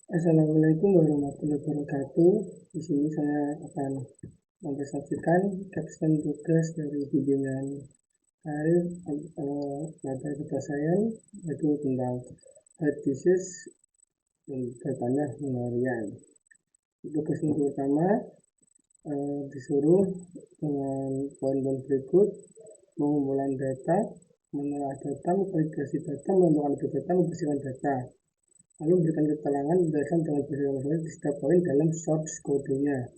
Assalamualaikum warahmatullahi wabarakatuh. Di sini saya akan mempresentasikan capstone tugas dari bimbingan karir pada data science, yaitu tentang heart disease dan datanya harian. Tugas yang pertama disuruh dengan poin-poin berikut: pengumpulan data, mengolah data, memvalidasi data, menentukan data, membersihkan data, lalu memberikan keterangan berdasarkan dengan bahasa di setiap poin dalam source kodenya.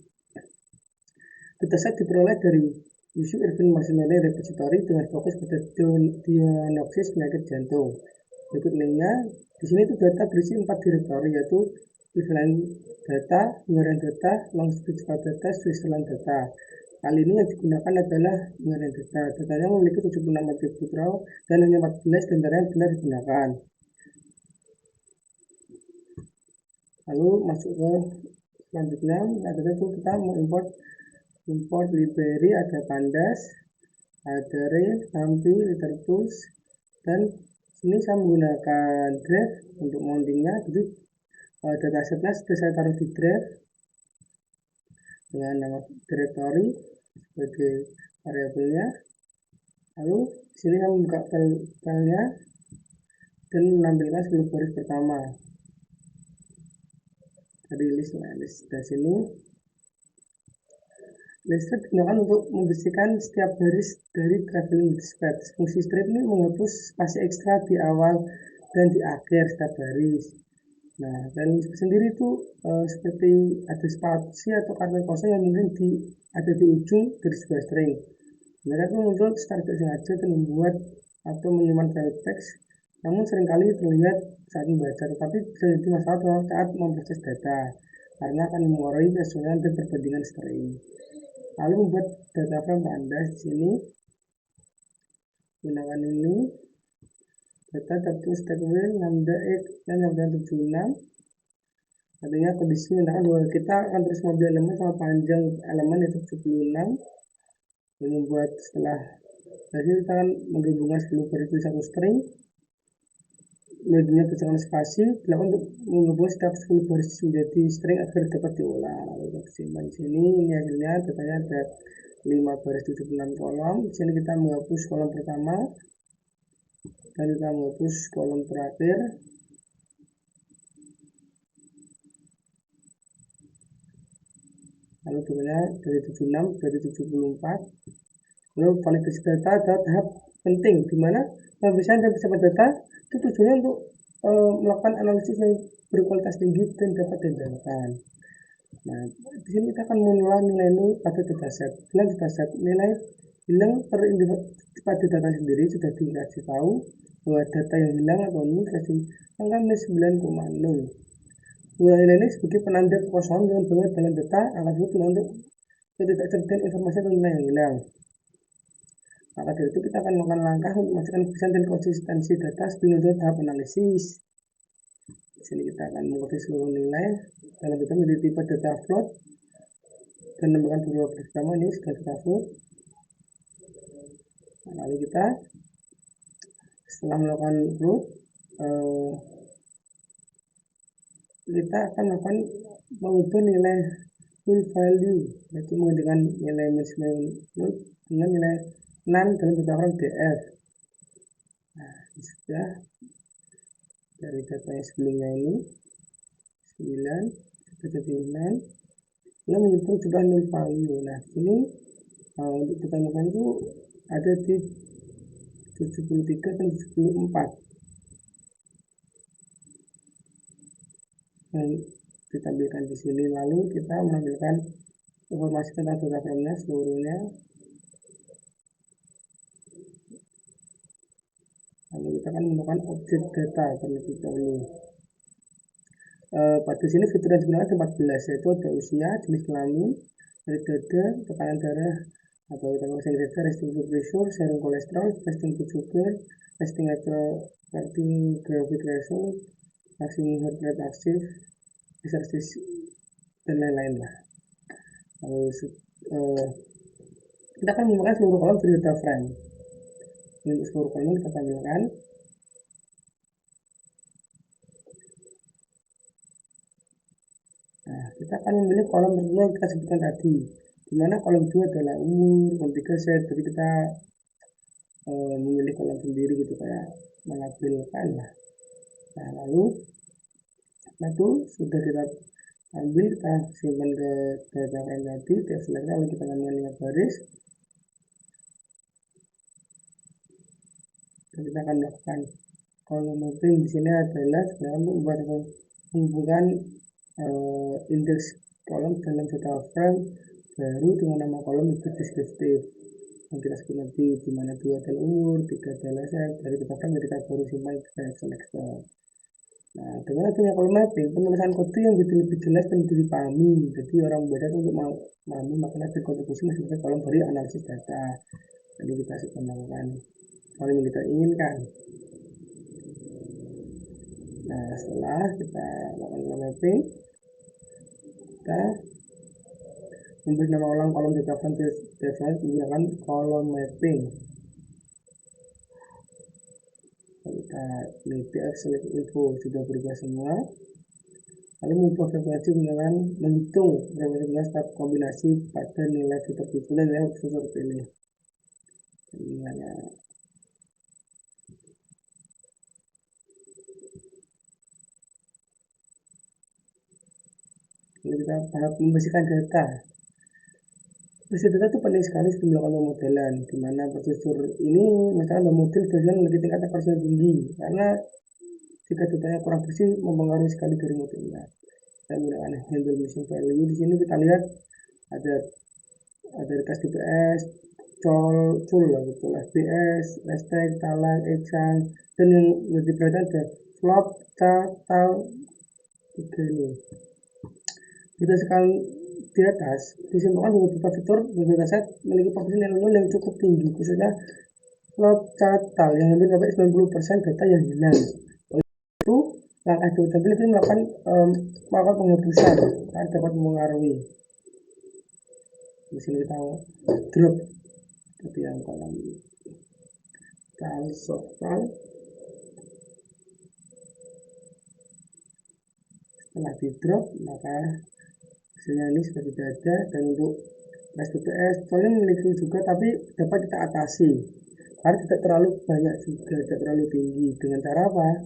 Dataset diperoleh dari user event machine learning repository dengan fokus pada diagnosis penyakit jantung. Berikut linknya. Di sini itu data berisi 4 direktori, yaitu equivalent data, hungarian data, long speech data, Switzerland data. Kali ini yang digunakan adalah hungarian data. Datanya memiliki 76 atribut raw dan hanya 14 diantaranya benar digunakan. Lalu masuk ke selanjutnya, adalah itu kita import library, ada pandas, ada array, NumPy, LitterTools, dan sini saya menggunakan Drive untuk mountingnya. Jadi datasetnya sudah saya taruh di Drive dengan nama directory sebagai variabelnya. Lalu sini saya membuka filenya dan menampilkan 10 baris pertama dari list dari sini. List digunakan untuk membersihkan setiap baris dari traveling dispatch. Fungsi strip ini menghapus spasi ekstra di awal dan di akhir setiap baris. Nah, dan sendiri itu seperti ada spasi atau kata kosong yang mungkin ada di ujung dari sebuah string. Mereka itu muncul secara tidak sengaja dan membuat atau menyimpan file teks, namun seringkali terlihat saat membaca, tetapi bisa jadi masalah saat memproses data karena akan mengurangi kesesuaian dan perbandingan string. Lalu membuat data frame pandas di sini gunakan ini data tertulis statement lambda x dan lambda 76. Artinya kondisi menyatakan bahwa kita akan terus mengambil elemen sama panjang elemen yaitu 76. Dan membuat setelah hasil kita akan menggabungkan 10 baris itu satu string, medianya berdasarkan spasi dilakukan untuk menggabungkan setiap 10 baris menjadi string agar dapat diolah. Lalu kita simpan di sini. Ini hasilnya, datanya ada 5 baris 76 kolom. Di sini kita menghapus kolom pertama dan kita menghapus kolom terakhir. Lalu datanya dari 76 dari 74. Lalu validasi data adalah tahap penting di mana pemeriksaan dan persiapan data itu tujuannya untuk melakukan analisis yang berkualitas tinggi dan dapat diandalkan. Nah, di sini kita akan mengolah nilai pada dataset. Dalam dataset nilai hilang pada data sendiri sudah dikasih tahu bahwa data yang hilang atau ini dikasih angka nilai 9,0. Nilai ini sebagai penanda kekosongan dengan bahwa dalam data angka tersebut untuk ketidakcerdian informasi tentang nilai yang hilang. Maka dari itu kita akan melakukan langkah untuk memastikan kebersihan dan konsistensi data sebelum menuju tahap analisis. Di sini kita akan mengikuti seluruh nilai dalam bentuk menjadi tipe data float dan menambahkan beberapa pertama ini sudah data float. Nah, lalu kita setelah melakukan float, kita akan melakukan mengubah nilai full value, yaitu menggantikan nilai maximum float dengan nilai none dalam data frame df. Nah, sudah dari data yang sebelumnya ini 9 jadi 9, lalu menghitung jumlah nil value. Nah, sini untuk ditemukan itu ada di 73 dan 74 yang ditampilkan di sini. Lalu kita menampilkan informasi tentang data frame-nya seluruhnya. Lalu kita akan menemukan objek data terlebih dahulu. Pada sini fitur yang digunakan ada 14, yaitu ada usia, jenis kelamin, berat dada, tekanan darah atau kita bisa dada, resting blood pressure, serum kolesterol, resting blood sugar, resting cardiographic result, maximum heart rate active, exercise, dan lain-lain lah. Lalu kita akan menggunakan seluruh kolom dari data frame. Untuk seluruh kolom kita tampilkan. kita akan memilih kolom tertentu yang kita sebutkan tadi, dimana kolom 2 adalah umur, kolom 3 set, jadi kita memilih kolom sendiri gitu, kayak menampilkan lah. Nah lalu itu sudah kita ambil, kita simpan ke data frame tadi, kita select, lalu kita tambahkan 5 baris, dan kita akan melakukan kolom mapping. Di sini adalah sebenarnya untuk menghubungkan indeks kolom dalam data frame baru dengan nama kolom itu deskriptif yang kita sebut nanti, dimana 2 adalah umur, 3 adalah set, dari data frame kita baru simpan ke selector. Nah, dengan adanya kolom mapping, penulisan kode yang jadi lebih jelas dan lebih dipahami. Jadi orang membaca untuk memahami makna dan kontribusi masing-masing kolom dari analisis data. Jadi kita melakukan kolom yang kita inginkan. Nah, setelah kita lakukan kolom mapping, kita memberi nama ulang kolom data frame menggunakan kolom mapping. Kita pilih select info sudah berubah semua, lalu mengubah frekuensi menggunakan menghitung frekuensi dengan setiap kombinasi pada nilai fitur itu dan nilai fitur pilih. Nilainya lalu kita tahap membersihkan data. Bersih data itu penting sekali sebelum melakukan pemodelan, dimana prosedur ini misalkan model dengan memiliki tingkat akurasi tinggi, karena jika datanya kurang bersih mempengaruhi sekali dari modelnya. Kita menggunakan handle missing value. Di sini kita lihat ada rekas DPS, col, FBS, hashtag, talang, ejang, dan yang lebih perhatian ada flop, tal, tiga ini. Kita sekali di atas disimpulkan beberapa fitur dataset memiliki posisi nilai yang cukup tinggi, khususnya flop, tal yang hampir sampai 90% data yang hilang. Itu langkah tampil itu melakukan penghapusan karena dapat mempengaruhi. Di sini kita drop seperti yang kolom tal soal. Setelah di drop maka hasilnya ini sudah tidak ada, dan untuk SPPS soalnya memiliki juga tapi dapat kita atasi karena tidak terlalu banyak juga, tidak terlalu tinggi. Dengan cara apa?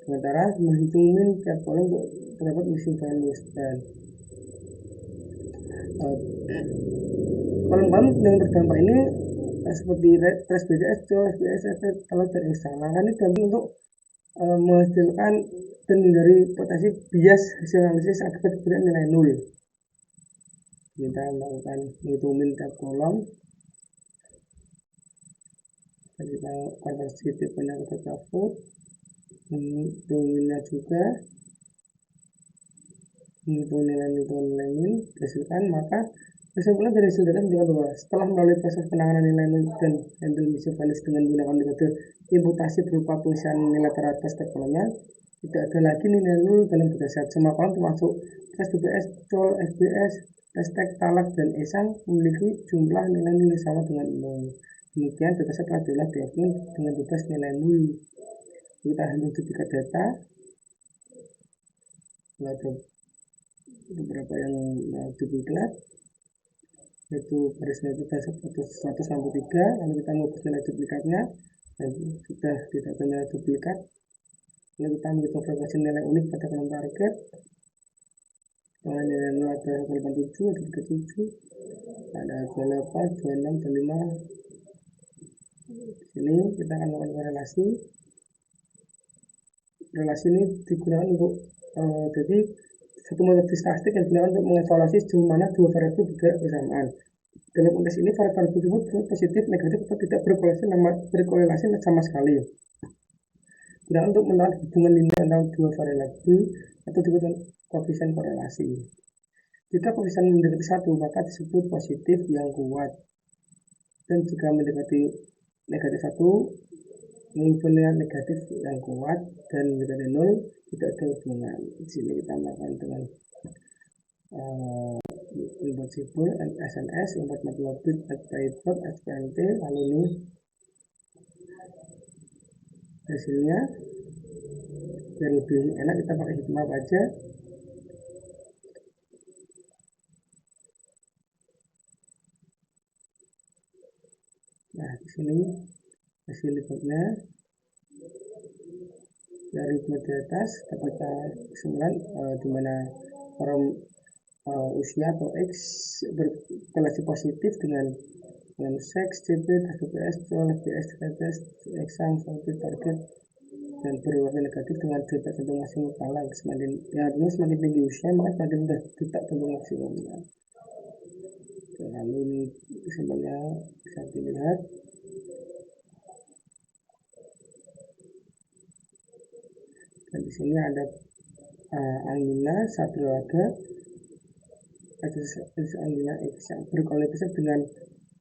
Dengan cara menghitungin tiap kolom untuk dapat missing values, dan kolom-kolom yang terdampak ini seperti trash BDS, SBS, kalau dari salah kan ini gampang untuk menghasilkan dan dari potensi bias hasil analisis akibat perbedaan nilai 0. Kita melakukan menghitungin tiap kolom, dan kita konversi tipenya ke data flow, menghitunginnya juga, menghitung nilai min, dihasilkan. Maka kesimpulan dari hasil data menunjukkan bahwa setelah melalui proses penanganan nilai dan handle missing values dengan menggunakan metode imputasi berupa pengisian nilai teratas setiap kolomnya, tidak ada lagi nilai 0 dalam dataset. Semua kolom termasuk trash BPS, col, FBS, hashtag, talak, dan esang memiliki jumlah nilai-nilai sama dengan 0. Demikian dataset adalah diakini dengan bebas nilai 0. Kita hanya duplikat data, ada beberapa yang duplikat, yaitu barisnya itu 163, lalu kita mengubah nilai duplikatnya, dan sudah tidak ada nilai duplikat. Lalu kita menghitung frekuensi nilai unik pada kolom target. Kalau nilai 0 ada 187, ada 37, ada 28, 26, dan 5. Di sini kita akan melakukan korelasi. Relasi ini digunakan untuk jadi satu metode statistik yang digunakan untuk mengevaluasi sejauh mana dua variabel bergerak bersamaan. Dalam konteks ini variabel tersebut positif, negatif, atau tidak berkorelasi sama sekali. Digunakan untuk menemukan hubungan linear antara dua variabel atau disebut koefisien korelasi. Jika koefisien mendekati 1 maka disebut positif yang kuat, dan jika mendekati negatif 1 menghubungkan negatif yang kuat, dan mendekati 0 tidak ada hubungan. Di sini kita melakukan dengan import simbol SNS, import matplotlib, pivot, SPNT, lalu ini hasilnya. Dan lebih enak kita pakai heatmap aja. sini hasil report-nya dari report di atas dapat kesimpulan di mana orang usia atau X berkorelasi positif dengan seks, CP, TPS, FPS, TPS, exam, target, dan berwarna negatif dengan detak jantung maksimum kepala. Artinya semakin tinggi usia maka semakin rendah detak jantung maksimumnya. Lalu ini kesimpulannya bisa dilihat. Dan di sini ada angina sadraga, ada angina X yang berkorelasi dengan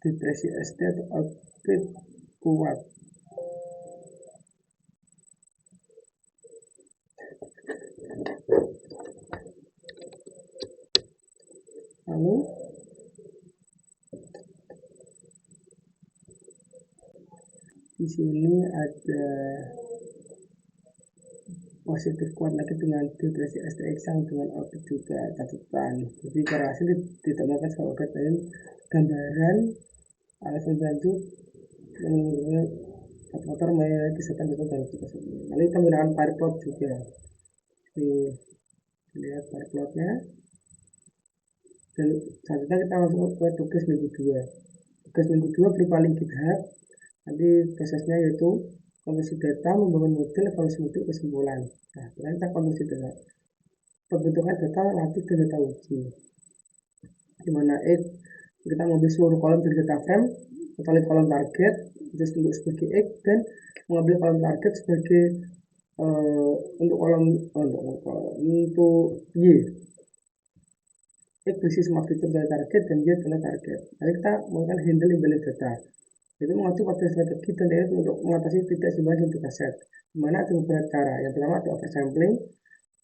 depresi ST atau outbreak kuat. Lalu di sini ada positif kuat lagi dengan depresi STX yang dengan outbreak juga catatan. Jadi korelasi tidak melakukan sebagai gambaran alasan lanjut yang motor mengenai kesehatan jantung dan jantung. Lalu kita menggunakan bar plot juga. Lihat bar plotnya. Dan selanjutnya kita masuk ke tugas minggu 2. Tugas minggu 2 berupa link GitHub. Nanti prosesnya yaitu konversi data, membangun model, evaluasi model, kesimpulan. Nah, kita konversi data. Pembentukan data latih dan data uji. Dimana kita mengambil seluruh kolom dari data frame, kecuali kolom target, terus untuk sebagai X, dan mengambil kolom target sebagai untuk kolom untuk Y. X berisi semua fitur dari target dan Y adalah target. Lalu kita melakukan handle invalid data. Itu mengacu pada strategi dan teknik untuk mengatasi tidak seimbang dataset. Dimana ada beberapa cara. Yang pertama ada oversampling,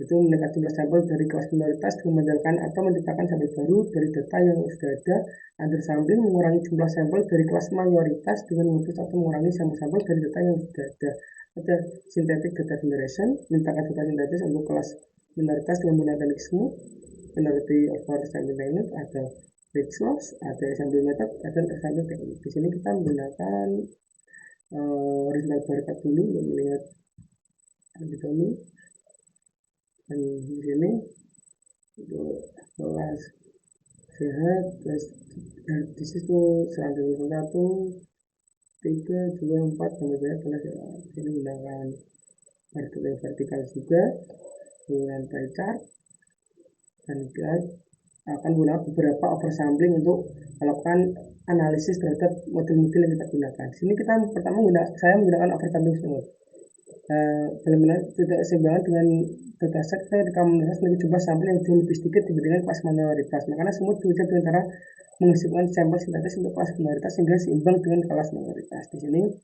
itu menekan jumlah sampel dari kelas minoritas dengan mengandalkan atau menciptakan sampel baru dari data yang sudah ada. Undersampling mengurangi jumlah sampel dari kelas mayoritas dengan menghapus atau mengurangi sampel-sampel dari data yang sudah ada. Ada synthetic data generation, menciptakan data sintetis untuk kelas minoritas dengan menggunakan XML, minority oversampling technique, ada batch loss, ada sampling method, ada sampling teknik. Di sini kita menggunakan horizontal bar chart dulu untuk melihat dulu. Dan di sini untuk kelas sehat, di situ 1, 3, 2, 4 sampai kelas sehat. Ini menggunakan vertikal juga dengan pie chart, dan kita akan menggunakan beberapa oversampling untuk melakukan analisis terhadap model-model yang kita gunakan. Sini kita pertama saya menggunakan oversampling semua. Benar-benar tidak seimbangan dengan dataset ketika menilai jumlah sampel yang jauh lebih sedikit dibandingkan kelas minoritas. Makanya semua diuji dengan cara menghasilkan sampel sintetis untuk kelas minoritas sehingga seimbang dengan kelas minoritas. Di sini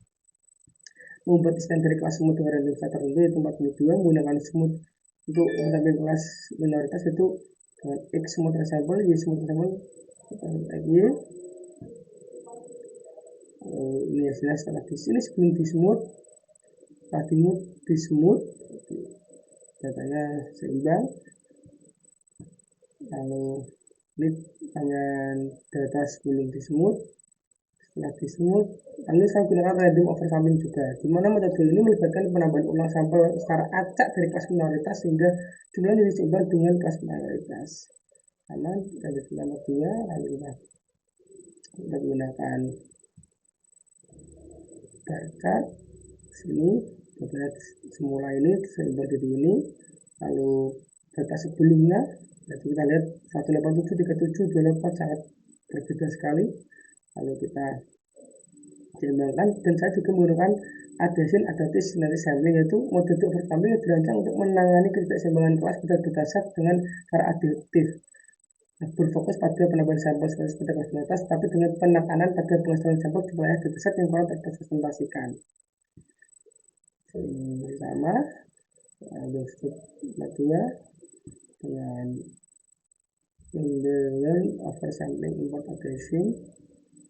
membuat desain dari kelas smooth dengan random set tertentu yaitu 42, menggunakan smooth untuk mencapai kelas minoritas itu dengan X smooth sampel, Y smooth sampel, Y. Ini hasilnya setelah di sini sebelum di smooth, setelah di smooth, datanya seimbang. Lalu ini dengan data sebelum di smooth, setelah di smooth. Lalu saya gunakan random oversampling juga, di mana metode ini melibatkan penambahan ulang sampel secara acak dari kelas minoritas sehingga jumlahnya jadi seimbang dengan kelas minoritas. Aman, lanjut ke nomor 2. Lalu kita gunakan data sini, data semula ini seimbang di ini. Lalu data sebelumnya, jadi kita lihat 187, 37, 28 sangat berbeda sekali. Lalu kita seimbangkan, dan saya juga menggunakan adaptive scenario sampling, yaitu model oversampling yang dirancang untuk menangani ketidakseimbangan kelas pada dataset dengan cara adaptif. Berfokus pada penambahan sampel pada kelas minoritas, tapi dengan penekanan pada pengetahuan sampel di wilayah dataset yang kurang terrepresentasikan. Sama step 2 dengan oversampling import addressing.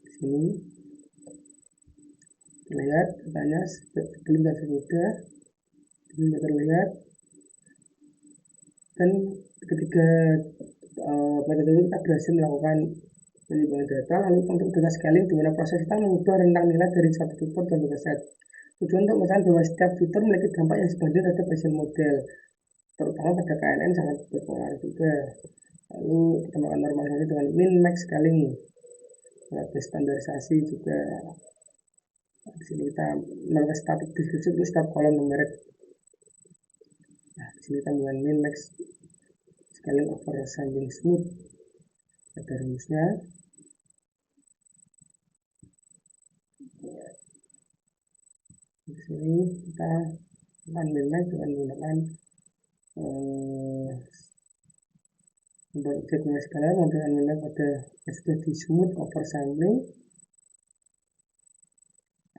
Di sini lihat datanya sebelum dan sesudah ini terlihat, dan ketika metode ini kita berhasil melakukan penimbangan data. Lalu untuk data scaling, di mana proses kita mengubah rentang nilai dari satu fitur ke data set. Tujuan untuk memastikan bahwa setiap fitur memiliki dampak yang sebanding terhadap hasil model, terutama pada KNN sangat berpengaruh juga. Lalu kita melakukan normalisasi dengan min max scaling, ada standarisasi juga. Di sini kita melakukan static description untuk setiap kolom numerik. Nah, di sini kita melakukan min max scaling over sampling smooth. Ada rumusnya. Di sini kita akan min max dengan menggunakan objek min max scaling dengan min max pada sudah di smooth over sampling.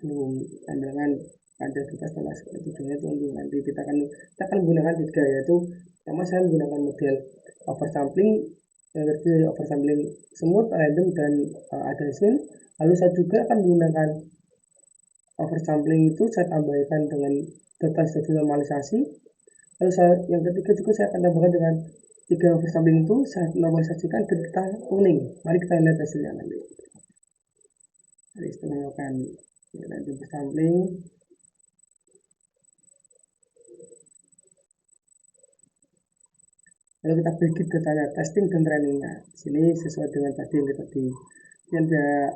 Lalu ambilkan ada kita setelah tujuannya itu untuk nanti kita akan menggunakan 3, yaitu pertama saya menggunakan model oversampling, yang kedua oversampling smooth, random, dan adhesion. Lalu saya juga akan menggunakan oversampling itu saya tambahkan dengan data sudah normalisasi. Lalu yang ketiga juga saya akan tambahkan dengan 3 oversampling itu saya normalisasikan ke data kuning. Mari kita lihat hasilnya nanti. Jadi setelah melakukan random sampling, lalu kita bagi datanya testing dan trainingnya. Sini sesuai dengan tadi yang kita ini ada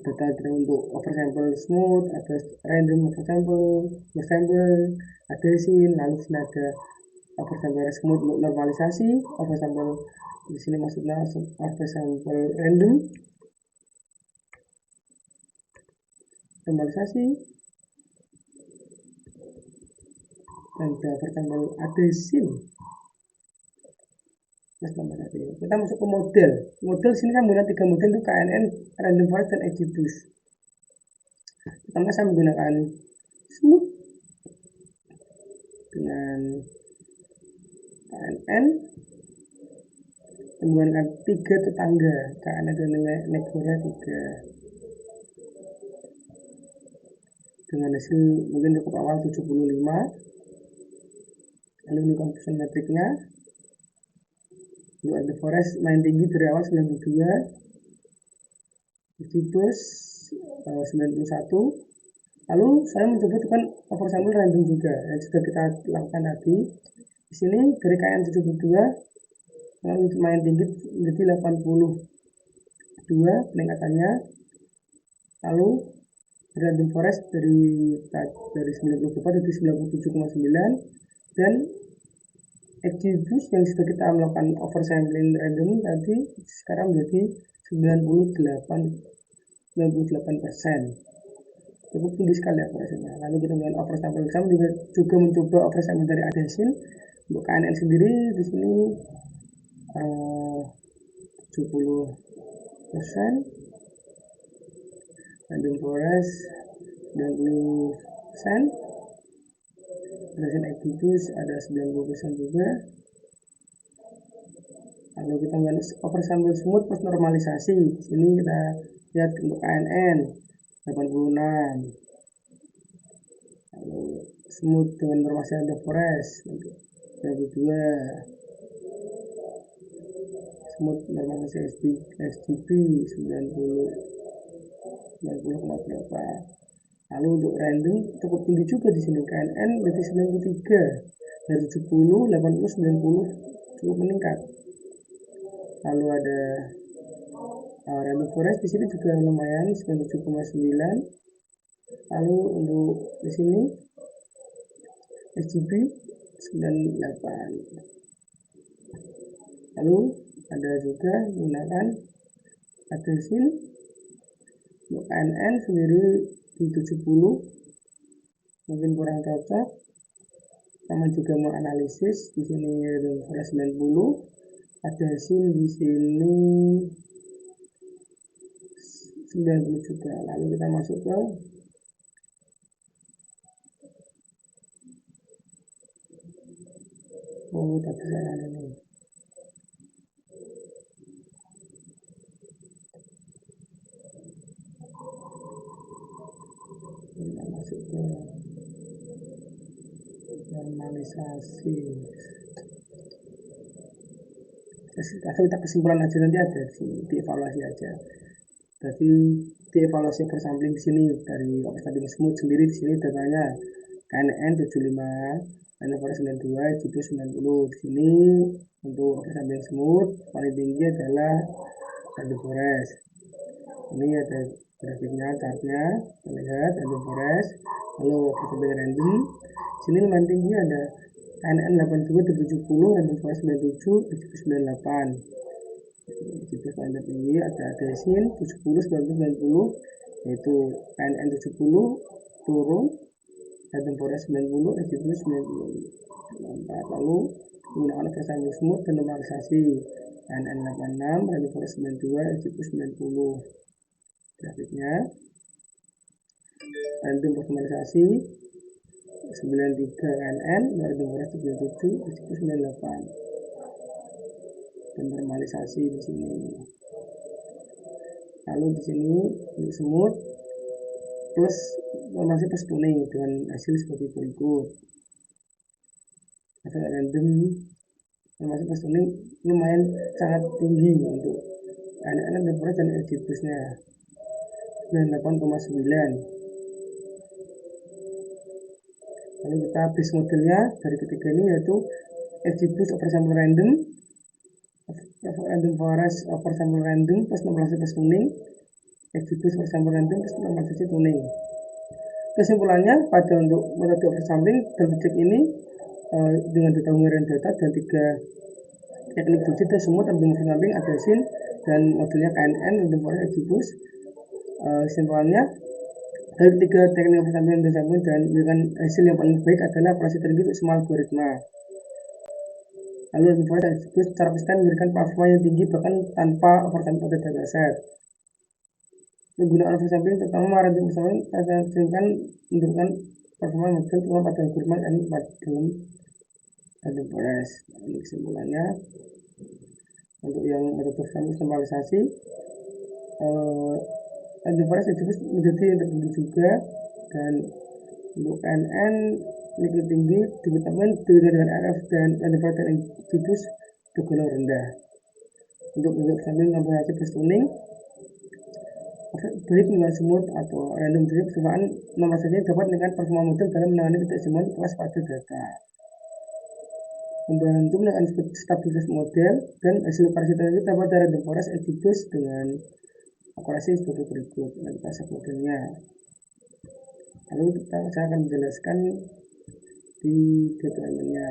data untuk oversample smooth, ada random oversample, adhesion, lalu sini ada oversample smooth untuk normalisasi, oversample di sini maksudnya oversample random, normalisasi, dan oversample adhesion. Kita masuk ke model sini kan menggunakan 3 model itu KNN, random forest, dan XGBoost. Pertama saya menggunakan smooth dengan KNN, menggunakan 3 tetangga KNN dan Negora 3 dengan hasil mungkin cukup awal 75. Lalu ini composition metriknya. Untuk ada forest main tinggi dari awal 92, XGBoost 91. Lalu saya mencoba dengan oversample random juga yang sudah kita lakukan tadi. Di sini dari KN 72 lalu main tinggi menjadi 82 peningkatannya. Lalu random forest dari 94 jadi 97,9, dan XGBoost yang sudah kita melakukan oversampling random tadi sekarang menjadi 98%. Cukup tinggi sekali akurasinya. Lalu kita melakukan oversample juga mencoba oversample dari adhesion. Untuk KNN sendiri di sini 70%, random forest 90%, adhesion XGBoost ada 90% juga. Lalu kita melakukan oversample smooth plus normalisasi. Di sini kita lihat untuk KNN 86. Lalu smooth dengan normalisasi random forest 22. Smooth normalisasi XGB 90,berapa. Lalu untuk random cukup tinggi juga di sini, KNN menjadi 93 dari 70, 80, 90 cukup meningkat. Lalu ada random forest di sini juga lumayan 97,9. Lalu untuk di sini XGB 98. Lalu ada juga menggunakan adhesion untuk KNN sendiri di 70 mungkin kurang cocok. Sama juga mau analisis di sini random forest 90, adhesion di sini 90 juga. Lalu kita masuk ke tadi saya ini. Kita masuk ke normalisasi. Langsung kita kesimpulan aja, nanti ada di sini, dievaluasi aja. Jadi dievaluasi oversampling di sini dari oversampling smooth sendiri. Di sini datanya KNN 75, NFR 92, GP 90. Di sini untuk oversampling smooth paling tinggi adalah Random Forest. Ini ada grafiknya, chartnya, kita lihat Random Forest. Lalu oversampling random, sini paling tinggi ada KNN 82 70, Random Forest 97, GP 98. GP paling tinggi ada Desin 70 90 90, yaitu KNN 70 turun, Random Forest 90, GP 94. Lalu menggunakan oversampling smooth dan normalisasi, KNN 86, Random Forest 92, GP 90. Grafiknya random normalisasi 93 KNN, Random Forest 77, GP 98. Dan normalisasi di sini. Lalu di sini untuk smooth plus normalisasi plus tuning dengan hasil seperti berikut. Ada random normalisasi plus tuning lumayan sangat tinggi untuk KNN dan Forest dan LG-nya 98,9. Lalu kita base modelnya dari ketiga ini yaitu FG Boost oversample random, Random Forest oversample random plus normalisasi plus tuning, FG Boost oversample random plus normalisasi tuning. Kesimpulannya pada untuk metode oversampling dan cek ini dengan data hubungan data dan 3 teknik doji dan semua random oversampling ada sin dan modelnya KNN Random Forest FG Boost. Kesimpulannya dari 3 teknik oversampling dan dengan hasil yang paling baik adalah operasi tertinggi untuk semua algoritma. Lalu Random Forest FG Boost secara konsisten memberikan performa yang tinggi bahkan tanpa oversampling pada dataset. Penggunaan oversampling terutama random oversampling akan menurunkan performa model terutama pada algoritma dan dalam Random Forest. Ini kesimpulannya untuk yang metode oversampling normalisasi Random Forest menjadi yang tertinggi juga, dan untuk KNN lebih tinggi dibandingkan dengan RF dan Random Forest dan GBoost tergolong rendah. Untuk oversampling normalisasi plus tuning baik dengan smooth atau random drift percobaan normalisasinya dapat meningkatkan performa model dalam menangani ketidakseimbangan kelas pada data, membantu menekan stabilitas model, dan hasil operasi tertentu dapat dari Random Forest GBoost dengan operasi seperti berikut. Nanti kita modelnya. Lalu saya akan menjelaskan di detailnya.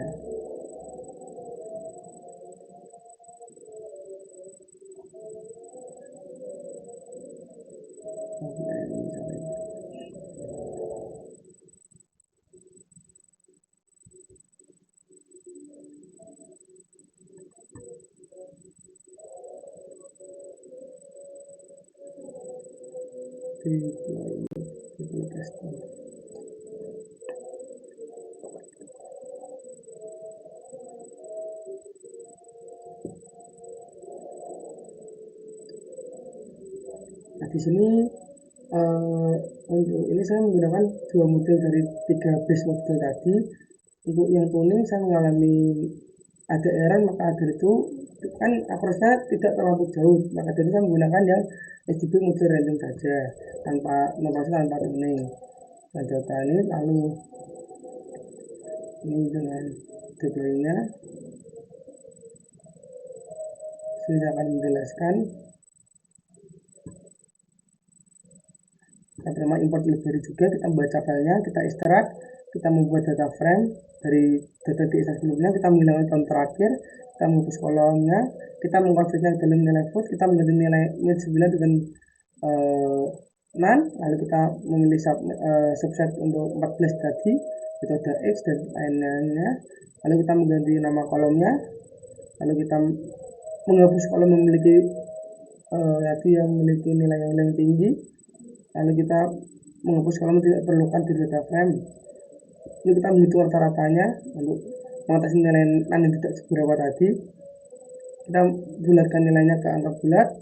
Nah, di sini untuk ini saya menggunakan 2 model dari 3 base model tadi. Untuk yang tuning saya mengalami ada error, maka agar itu kan akurasinya tidak terlalu jauh, maka dari saya menggunakan yang SGB model random saja tanpa normalisasi, tanpa tuning dan data ini. Lalu ini dengan deploy-nya saya akan menjelaskan. Kita terima import library juga, kita membaca filenya, kita extract, kita membuat data frame dari data DSA sebelumnya, kita menghilangkan kolom terakhir, kita menghapus kolomnya, kita mengkonvertnya ke dalam nilai float, kita mengganti nilai min 9 dengan none, lalu kita memilih subset untuk 14 tadi, metode X dan lain-lainnya, lalu kita mengganti nama kolomnya, lalu kita menghapus kolom memiliki tadi yang memiliki nilai yang tinggi, lalu kita menghapus kolom tidak perlukan di data frame. Ini kita menghitung rata-ratanya untuk mengatasi nilai yang tidak seberapa tadi. Kita bulatkan nilainya ke angka bulat,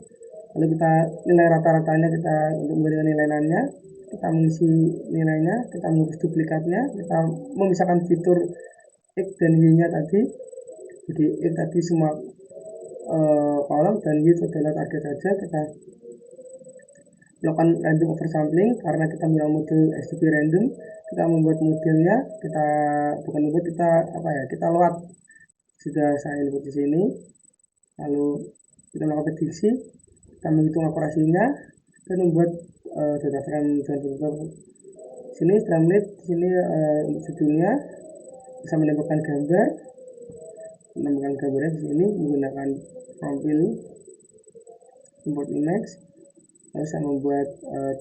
lalu kita nilai rata-ratanya kita untuk memberikan nilai nannya, kita mengisi nilainya, kita menghapus duplikatnya, kita memisahkan fitur X dan Y nya tadi. Jadi X tadi semua kolom dan width adalah target saja. Kita melakukan random oversampling karena kita menggunakan model STP random. Kita membuat modelnya, kita load, sudah saya input di sini. Lalu kita melakukan prediksi, kita menghitung akurasinya dan membuat data frame dan filter. Sini streamlit, di sini untuk judulnya bisa menambahkan gambarnya di sini menggunakan profil import image. Lalu saya membuat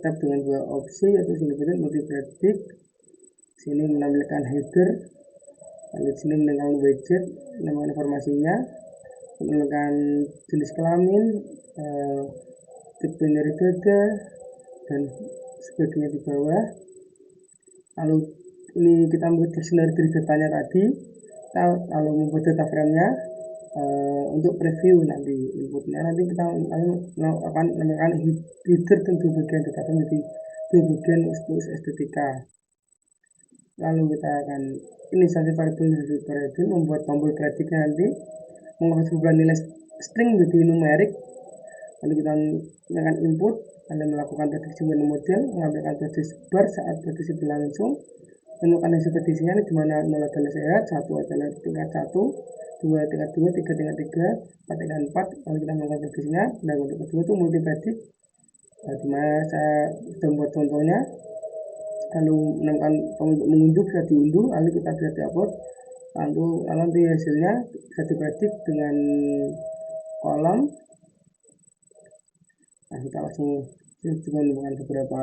tab dengan dua opsi, yaitu sini multi predict, sini menampilkan header, lalu sini menampilkan widget, menampilkan informasinya, menampilkan jenis kelamin, tipe nyeri dada dan sebagainya di bawah. Lalu ini kita membuat dictionary dari datanya tadi, lalu membuat data frame-nya untuk preview nanti inputnya. Nanti kita akan menambahkan header dan dua bagian data frame jadi dua bagian untuk estetika. Lalu kita akan inisiasi variable membuat tombol predictnya nanti mengubah nilai string menjadi numerik. Lalu kita akan input, Anda melakukan prediksi model, mengambilkan prediksi bar saat prediksi berlangsung, menemukan hasil prediksinya di mana 0 adalah sehat, 1 adalah tingkat 1, 2 tingkat 2, 3 tingkat 3, 4 tingkat 4. Lalu kita melakukan prediksinya. Dan untuk kedua itu multi predict, di mana saya sudah membuat contohnya. Lalu menemukan untuk mengunduh bisa diunduh, lalu kita bisa diupload, lalu nanti hasilnya bisa dipredik dengan kolom. Nah, kita langsung juga menemukan beberapa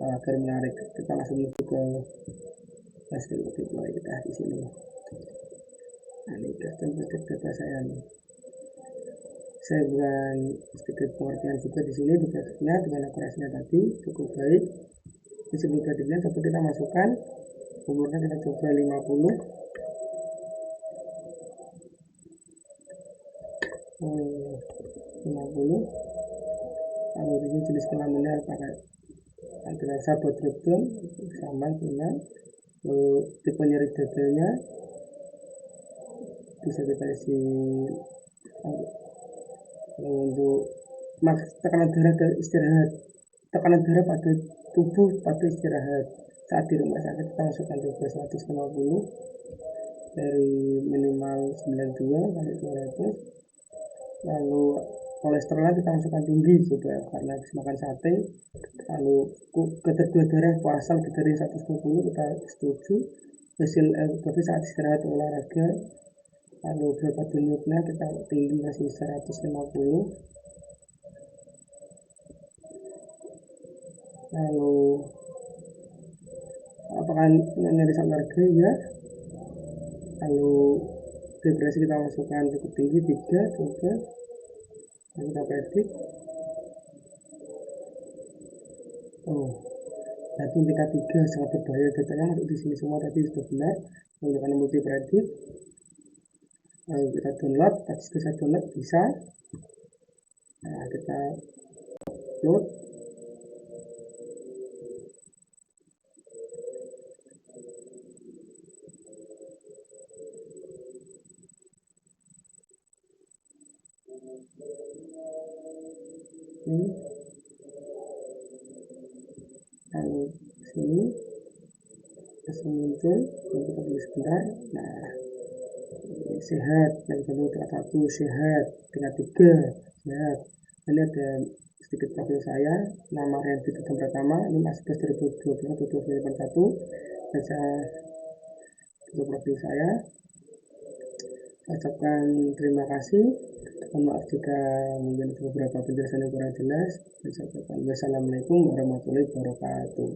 agar menarik. Kita langsung menuju ke hasil mulai kita di sini. Nah, ini custom project data saya nih. Saya bukan sedikit pengertian juga di sini di projectnya dengan akurasinya tadi cukup baik. Di sini prediknya coba kita masukkan umurnya, kita coba 50. Lalu di sini jenis kelaminnya pakai antara sabot rebun sama dengan tipe nyeri dadanya bisa kita isi untuk tekanan darah dan istirahat, tekanan darah pada tubuh pada istirahat saat di rumah sakit. Kita masukkan coba 150 dari minimal 92 sampai 200. Lalu kolesterolnya kita masukkan tinggi juga karena habis makan sate. Lalu kadar gula darah puasa lebih dari 120 kita setuju. Hasil tapi saat istirahat olahraga. Lalu berapa denyutnya kita tinggi masih 150. Lalu apakah nyeri olahraga ya. Lalu vibrasi kita masukkan cukup tinggi 3 coba. Lalu kita predik. Nanti tingkat 3 sangat berbahaya, datanya masuk di sini semua tadi sudah benar. Menggunakan multi predict. Lalu kita download, tadi sudah saya download bisa. Nah, kita upload. Ini lalu sini langsung muncul, kita tulis sebentar. Nah, sehat, yang kedua tingkat 1 sehat, tingkat 3 sehat. Ini ada sedikit profil saya, nama Randy itu yang pertama, ini masih 2020 atau 2081, dan saya itu profil saya. Saya ucapkan terima kasih. Mohon maaf jika mungkin beberapa penjelasan yang kurang jelas. Dan saya ucapkan wassalamualaikum warahmatullahi wabarakatuh.